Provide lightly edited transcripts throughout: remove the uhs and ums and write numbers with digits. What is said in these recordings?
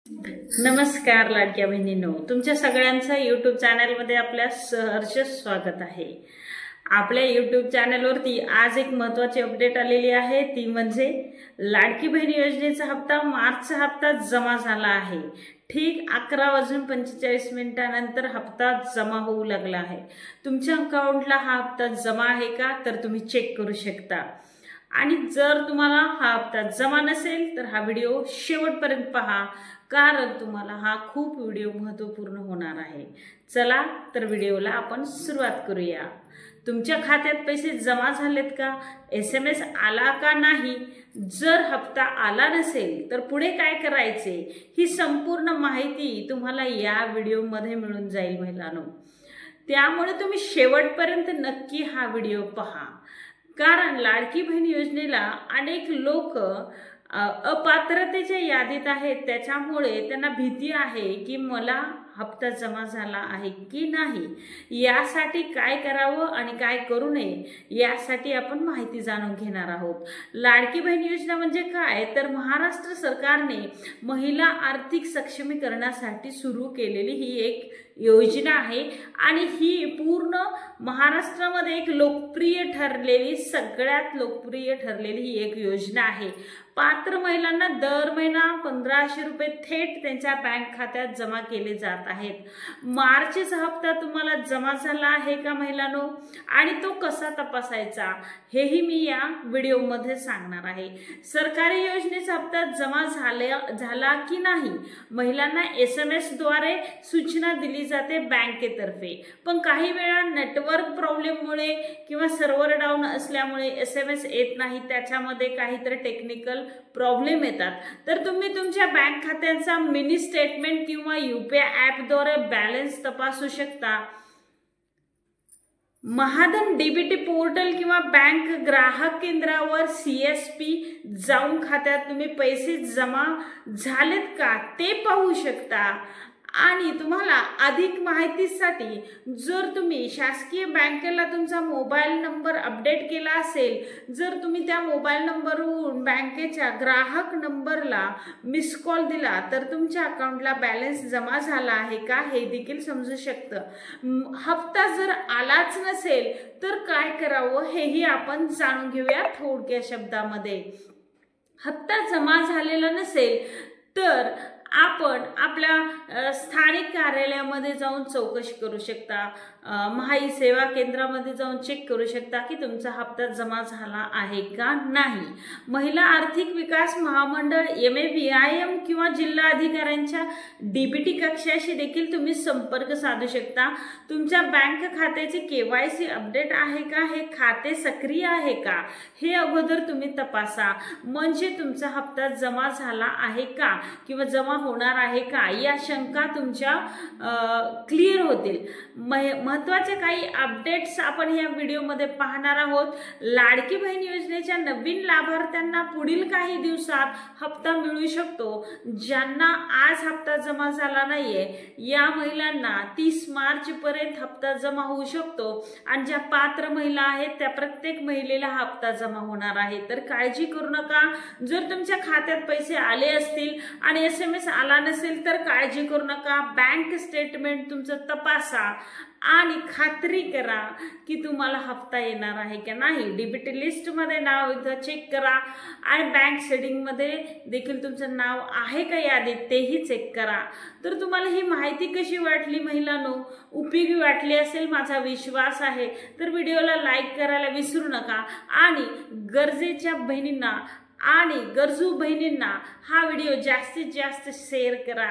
नमस्कार लाडक्या बहिणींनो, तुमच्या सगळ्यांचं यूट्यूब चॅनलमध्ये आपल्या सहर्ष स्वागत आहे। आपल्या यूट्यूब चॅनलवरती आज एक महत्त्वाची अपडेट आलेली आहे, ती म्हणजे लाडकी बहीण योजनेचा हप्ता मार्चचा हप्ता जमा झाला आहे। ठीक 11:45 नंतर हप्ता जमा होऊ लागला आहे। तुमच्या अकाउंटला हा हप्ता जमा आहे का तर तुम्ही चेक करू शकता। आणि जर तुम्हाला हा हप्ता जमा नसेल तर हा व्हिडिओ शेवटपर्यंत पहा, कारण तुम्हाला हा खूप व्हिडिओ महत्त्वपूर्ण होणार आहे। चला तर व्हिडिओला आपण सुरुवात करूया। तुमच्या खात्यात पैसे जमा झालेत का, SMS आला का नाही, जर हप्ता आला नसेल तर पुढे काय करायचे, ही संपूर्ण माहिती तुम्हाला या व्हिडिओमध्ये मिळून जाईल महिलांनो। त्यामुळे तुम्ही शेवटपर्यंत नक्की हा व्हिडिओ पहा, कारण लाडकी बहीण योजनेला अनेक लोक अपात्रतेच्या यादीत आहेत। त्याच्यामुळे त्यांना भीती आहे की मला हप्ता जमा झाला आहे की नाही। यासाठी काय करावं आणि काय करू नये यासाठी आपण माहिती जाणून घेणार आहोत। लाडकी बहीण योजना म्हणजे काय तर महाराष्ट्र सरकारने महिला आर्थिक सक्षमीकरणासाठी सुरू केलेली ही एक योजना आहे आणि ही पूर्ण महाराष्ट्रामध्ये एक लोकप्रिय ठरलेली, सगळ्यात लोकप्रिय ठरलेली ही एक योजना आहे। पात्र महिलांना दर महिना 1500 रुपये थेट त्यांच्या बँक खात्यात जमा केले जात आहेत। मार्चचा हप्ता तुम्हाला जमा झाला आहे का महिलांनो, आणि तो कसा तपासायचा हेही मी या व्हिडिओमध्ये सांगणार आहे। सरकारी योजनेचा हप्ता जमा झाला की नाही महिलांना SMS द्वारे सूचना दिली जाते बँकेतर्फे, पण काही वेळा नेटवर्क प्रॉब्लेममुळे किंवा सर्व्हर डाऊन असल्यामुळे SMS येत नाही, त्याच्यामध्ये काहीतरी टेक्निकल प्रॉब्लेम येतात। तर तुम्ही तुमच्या बँक खात्यांचा मिनी स्टेटमेंट किंवा UPI ॲप द्वारे बॅलन्स तपासू शकता। महाधन DBT पोर्टल किंवा बँक ग्राहक केंद्रावर CSP जाऊन खात्यात तुम्ही पैसे जमा झालेत का ते पाहू शकता। आणि तुम्हाला अधिक माहितीसाठी जर तुम्ही शासकीय बँकेला तुमचा मोबाईल नंबर अपडेट केला असेल, जर तुम्ही त्या मोबाईल नंबरवरून बँकेच्या ग्राहक नंबरला मिस कॉल दिला तर तुमच्या अकाउंटला बॅलन्स जमा झाला आहे का हे देखील समजू शकतं। हप्ता जर आलाच नसेल तर काय करावं हेही आपण जाणून घेऊया थोडक्या शब्दामध्ये। हप्ता जमा झालेला नसेल तर आपण आपल्या स्थानिक कार्यालयामध्ये जाऊन चौकशी करू शकता। महाई सेवा केंद्रामध्ये जाऊन चेक करू शकता की तुमचा हप्ता जमा झाला आहे का नाही। महिला आर्थिक विकास महामंडळ MAVIM किंवा जिल्हा अधिकाऱ्यांच्या DBT कक्षाशी देखील तुम्ही संपर्क साधू शकता। तुमच्या बँक खात्याचे KYC अपडेट आहे का, हे खाते सक्रिय आहे का हे अगोदर तुम्ही तपासा, म्हणजे तुमचा हप्ता जमा झाला आहे का किंवा जमा होणार आहे का या शंका तुमच्या क्लिअर होतील। महत्त्वाचे काही अपडेट्स आपण या व्हिडिओमध्ये पाहणार आहोत। लाडकी बहीण योजनेच्या नवीन लाभार्थ्यांना पुढील काही दिवसात हप्ता मिळू शकतो। ज्यांना आज हप्ता जमा झाला नाहीये या महिलांना 30 मार्च पर्यंत हप्ता जमा होऊ शकतो, आणि ज्या पात्र महिला आहेत त्या प्रत्येक महिलेला हप्ता जमा होणार आहे। तर काळजी करू नका। जर तुमच्या खात्यात पैसे आले असतील आणि SMS आला नसेल तर काळजी करू नका। बँक स्टेटमेंट तुमचं तपासा आणि खात्री करा की तुम्हाला हप्ता येणार आहे की नाही। DBT लिस्ट मध्ये नाव एकदा चेक करा आणि बँक सेटिंग मध्ये देखील तुमचं नाव आहे का यादीत तेही चेक करा। तर तुम्हाला ही माहिती कशी वाटली महिलांनो, उपयोगी वाटली असेल माझा विश्वास आहे। तर व्हिडिओला लाईक करायला विसरू नका आणि गरजेच्या बहिणींना आणि गरजू बहिणींना हा व्हिडिओ जास्तीत जास्त शेअर करा।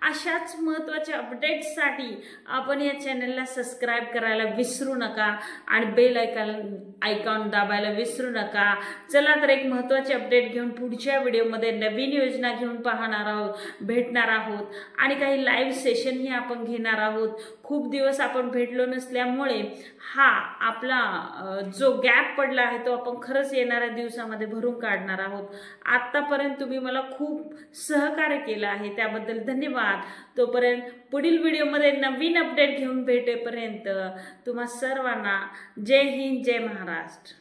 अशाच महत्त्वाच्या अपडेट्ससाठी आपण या चॅनलला सबस्क्राईब करायला विसरू नका आणि बेल आयकॉन दाबायला विसरू नका। चला तर एक महत्त्वाचे अपडेट घेऊन पुढच्या व्हिडिओमध्ये नवीन योजना घेऊन भेटणार आहोत आणि काही लाईव्ह सेशनही आपण घेणार आहोत। खूप दिवस आपण भेटलो नसल्यामुळे हा आपला जो गॅप पडला आहे तो आपण खरंच येणाऱ्या दिवसामध्ये भरून काढणार आहोत। आतापर्यंत तुम्ही मला खूप सहकार्य केलं आहे त्याबद्दल धन्यवाद। तोपर्यंत पुढील व्हिडिओमध्ये नवीन अपडेट घेऊन भेटेपर्यंत तुम्हा सर्वांना जय हिंद, जय महाराष्ट्र।